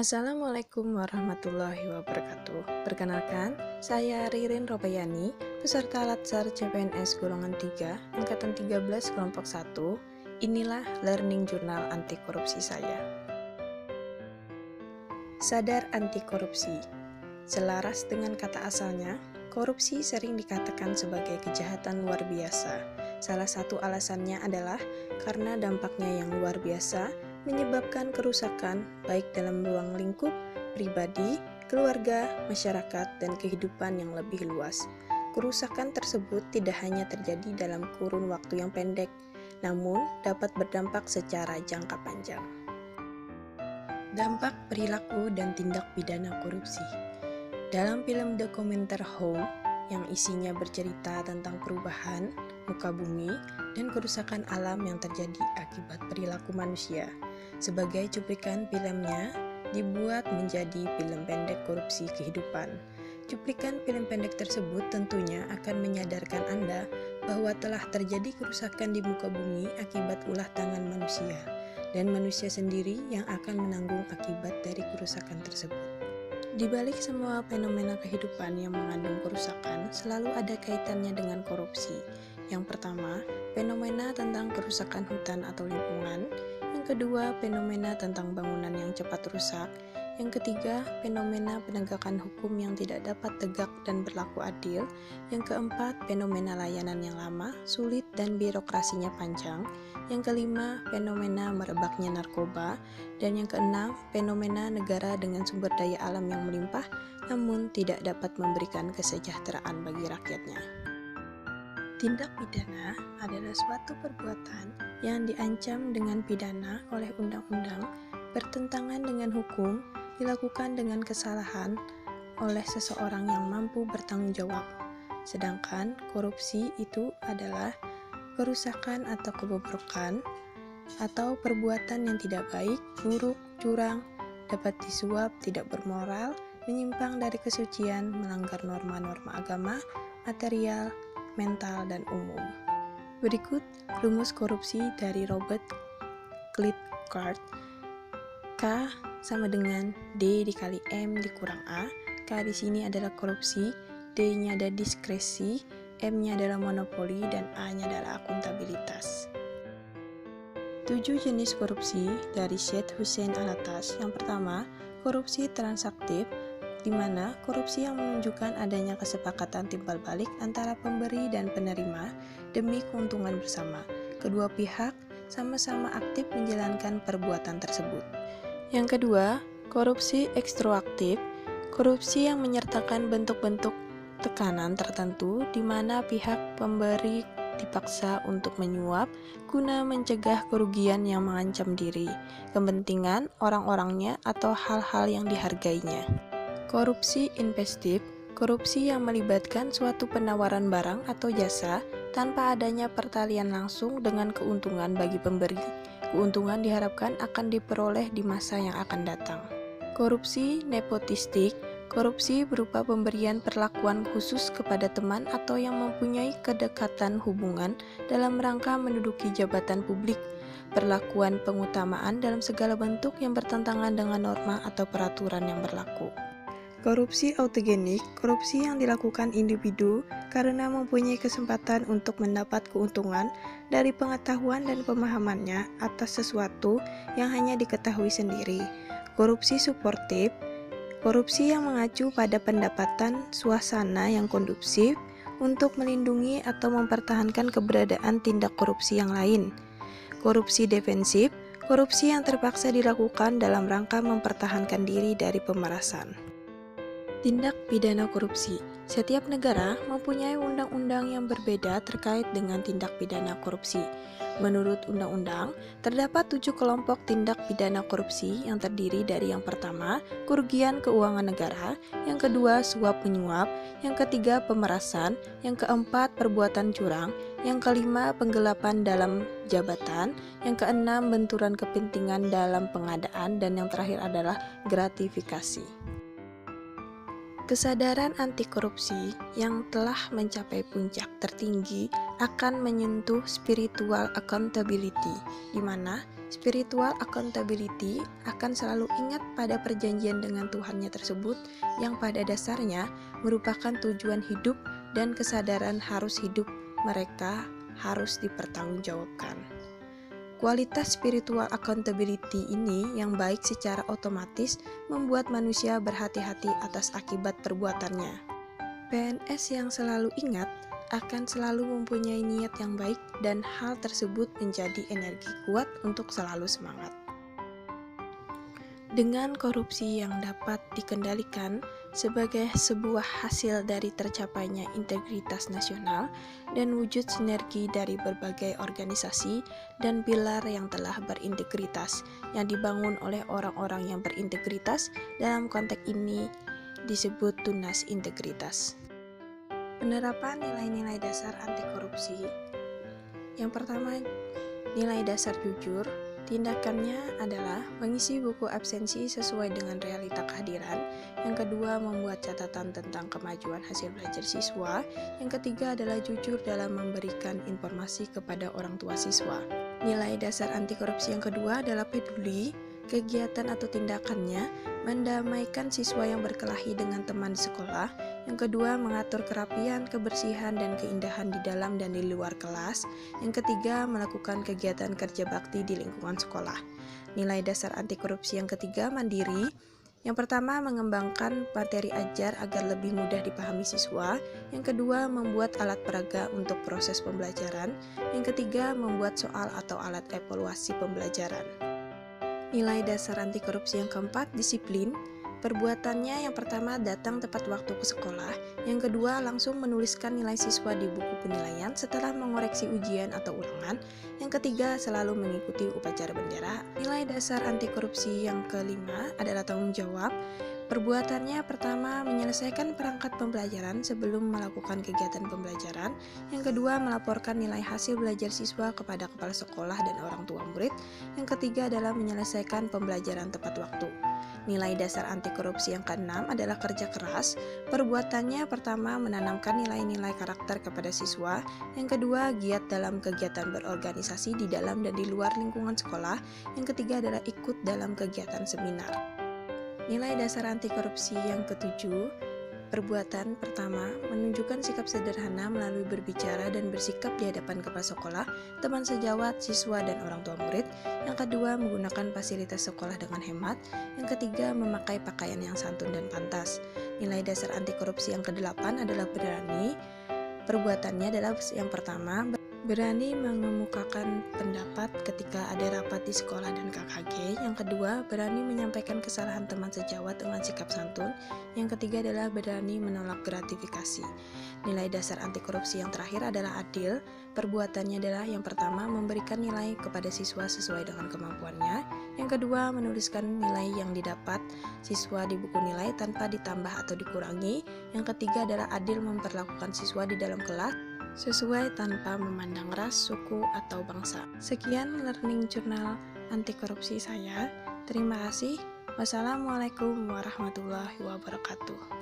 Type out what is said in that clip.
Assalamualaikum warahmatullahi wabarakatuh. Perkenalkan, saya Ririn Ropayani, peserta Latsar CPNS golongan 3, angkatan 13 kelompok 1. Inilah learning journal anti korupsi saya. Sadar anti korupsi. Selaras dengan kata asalnya, korupsi sering dikatakan sebagai kejahatan luar biasa. Salah satu alasannya adalah karena dampaknya yang luar biasa menyebabkan kerusakan baik dalam ruang lingkup, pribadi, keluarga, masyarakat, dan kehidupan yang lebih luas. Kerusakan tersebut tidak hanya terjadi dalam kurun waktu yang pendek, namun dapat berdampak secara jangka panjang. Dampak perilaku dan tindak pidana korupsi. Dalam film dokumenter Home yang isinya bercerita tentang perubahan muka bumi dan kerusakan alam yang terjadi akibat perilaku manusia, sebagai cuplikan filmnya dibuat menjadi film pendek korupsi kehidupan. Cuplikan film pendek tersebut tentunya akan menyadarkan Anda bahwa telah terjadi kerusakan di muka bumi akibat ulah tangan manusia, dan manusia sendiri yang akan menanggung akibat dari kerusakan tersebut. Di balik semua fenomena kehidupan yang mengandung kerusakan, selalu ada kaitannya dengan korupsi. Yang pertama, fenomena tentang kerusakan hutan atau lingkungan. Yang kedua, fenomena tentang bangunan yang cepat rusak. Yang ketiga, fenomena penegakan hukum yang tidak dapat tegak dan berlaku adil. Yang keempat, fenomena layanan yang lama, sulit, dan birokrasinya panjang. Yang kelima, fenomena merebaknya narkoba. Dan yang keenam, fenomena negara dengan sumber daya alam yang melimpah, namun tidak dapat memberikan kesejahteraan bagi rakyatnya. Tindak pidana adalah suatu perbuatan yang diancam dengan pidana oleh undang-undang, bertentangan dengan hukum, dilakukan dengan kesalahan oleh seseorang yang mampu bertanggung jawab. Sedangkan korupsi itu adalah kerusakan atau kebobrokan atau perbuatan yang tidak baik, buruk, curang, dapat disuap, tidak bermoral, menyimpang dari kesucian, melanggar norma-norma agama, material, mental, dan umum. Berikut rumus korupsi dari Robert Klitgaard. K sama dengan D dikali M dikurang A. K di sini adalah korupsi, D-nya ada diskresi, M-nya adalah monopoli, dan A-nya adalah akuntabilitas. 7 jenis korupsi dari Syed Hussein Alatas. Yang pertama, korupsi transaktif, di mana korupsi yang menunjukkan adanya kesepakatan timbal balik antara pemberi dan penerima demi keuntungan bersama. Kedua pihak sama-sama aktif menjalankan perbuatan tersebut. Yang kedua, korupsi ekstraaktif, korupsi yang menyertakan bentuk-bentuk tekanan tertentu di mana pihak pemberi dipaksa untuk menyuap guna mencegah kerugian yang mengancam diri, kepentingan orang-orangnya, atau hal-hal yang dihargainya. Korupsi investif, korupsi yang melibatkan suatu penawaran barang atau jasa tanpa adanya pertalian langsung dengan keuntungan bagi pemberi. Keuntungan diharapkan akan diperoleh di masa yang akan datang. Korupsi nepotistik, korupsi berupa pemberian perlakuan khusus kepada teman atau yang mempunyai kedekatan hubungan dalam rangka menduduki jabatan publik. Perlakuan pengutamaan dalam segala bentuk yang bertentangan dengan norma atau peraturan yang berlaku. Korupsi autogenik, korupsi yang dilakukan individu karena mempunyai kesempatan untuk mendapat keuntungan dari pengetahuan dan pemahamannya atas sesuatu yang hanya diketahui sendiri. Korupsi suportif, korupsi yang mengacu pada pendapatan suasana yang kondusif untuk melindungi atau mempertahankan keberadaan tindak korupsi yang lain. Korupsi defensif, korupsi yang terpaksa dilakukan dalam rangka mempertahankan diri dari pemerasan. Tindak pidana korupsi. Setiap negara mempunyai undang-undang yang berbeda terkait dengan tindak pidana korupsi. Menurut undang-undang, terdapat 7 kelompok tindak pidana korupsi yang terdiri dari yang pertama, kerugian keuangan negara, yang kedua, suap menyuap, yang ketiga, pemerasan, yang keempat, perbuatan curang, yang kelima, penggelapan dalam jabatan, yang keenam, benturan kepentingan dalam pengadaan, dan yang terakhir adalah gratifikasi. Kesadaran anti korupsi yang telah mencapai puncak tertinggi akan menyentuh spiritual accountability, di mana Spiritual accountability akan selalu ingat pada perjanjian dengan Tuhannya tersebut yang pada dasarnya merupakan tujuan hidup dan kesadaran harus hidup mereka harus dipertanggungjawabkan. Kualitas spiritual accountability ini yang baik secara otomatis membuat manusia berhati-hati atas akibat perbuatannya. PNS yang selalu ingat akan selalu mempunyai niat yang baik dan hal tersebut menjadi energi kuat untuk selalu semangat. Dengan korupsi yang dapat dikendalikan sebagai sebuah hasil dari tercapainya integritas nasional dan wujud sinergi dari berbagai organisasi dan pilar yang telah berintegritas yang dibangun oleh orang-orang yang berintegritas, dalam konteks ini disebut tunas integritas. Penerapan nilai-nilai dasar anti korupsi. Yang pertama, nilai dasar jujur. Tindakannya adalah mengisi buku absensi sesuai dengan realita kehadiran. Yang kedua, membuat catatan tentang kemajuan hasil belajar siswa. Yang ketiga adalah jujur dalam memberikan informasi kepada orang tua siswa. Nilai dasar anti korupsi yang kedua adalah peduli. Kegiatan atau tindakannya mendamaikan siswa yang berkelahi dengan teman di sekolah. Yang kedua, mengatur kerapian, kebersihan, dan keindahan di dalam dan di luar kelas. Yang ketiga, melakukan kegiatan kerja bakti di lingkungan sekolah. Nilai dasar anti korupsi yang ketiga, mandiri. Yang pertama, mengembangkan materi ajar agar lebih mudah dipahami siswa. Yang kedua, membuat alat peraga untuk proses pembelajaran. Yang ketiga, membuat soal atau alat evaluasi pembelajaran. Nilai dasar anti korupsi yang keempat, disiplin. Perbuatannya yang pertama datang tepat waktu ke sekolah, yang kedua langsung menuliskan nilai siswa di buku penilaian setelah mengoreksi ujian atau ulangan, yang ketiga selalu mengikuti upacara bendera. Nilai dasar anti korupsi yang kelima adalah tanggung jawab. Perbuatannya pertama menyelesaikan perangkat pembelajaran sebelum melakukan kegiatan pembelajaran, yang kedua melaporkan nilai hasil belajar siswa kepada kepala sekolah dan orang tua murid, yang ketiga adalah menyelesaikan pembelajaran tepat waktu. Nilai dasar anti korupsi yang keenam adalah kerja keras. Perbuatannya pertama menanamkan nilai-nilai karakter kepada siswa, yang kedua giat dalam kegiatan berorganisasi di dalam dan di luar lingkungan sekolah, yang ketiga adalah ikut dalam kegiatan seminar. Nilai dasar anti korupsi yang ketujuh, perbuatan pertama menunjukkan sikap sederhana melalui berbicara dan bersikap di hadapan kepala sekolah, teman sejawat, siswa, dan orang tua murid. Yang kedua, menggunakan fasilitas sekolah dengan hemat. Yang ketiga, memakai pakaian yang santun dan pantas. Nilai dasar anti korupsi yang kedelapan adalah berani. Perbuatannya adalah yang pertama, berani mengemukakan pendapat ketika ada rapat di sekolah dan KKG. Yang kedua, berani menyampaikan kesalahan teman sejawat dengan sikap santun. Yang ketiga adalah berani menolak gratifikasi. Nilai dasar anti korupsi yang terakhir adalah adil. Perbuatannya adalah yang pertama, memberikan nilai kepada siswa sesuai dengan kemampuannya. Yang kedua, menuliskan nilai yang didapat siswa di buku nilai tanpa ditambah atau dikurangi. Yang ketiga adalah adil memperlakukan siswa di dalam kelas sesuai tanpa memandang ras, suku, atau bangsa. Sekian learning journal anti korupsi saya. Terima kasih. Wassalamualaikum warahmatullahi wabarakatuh.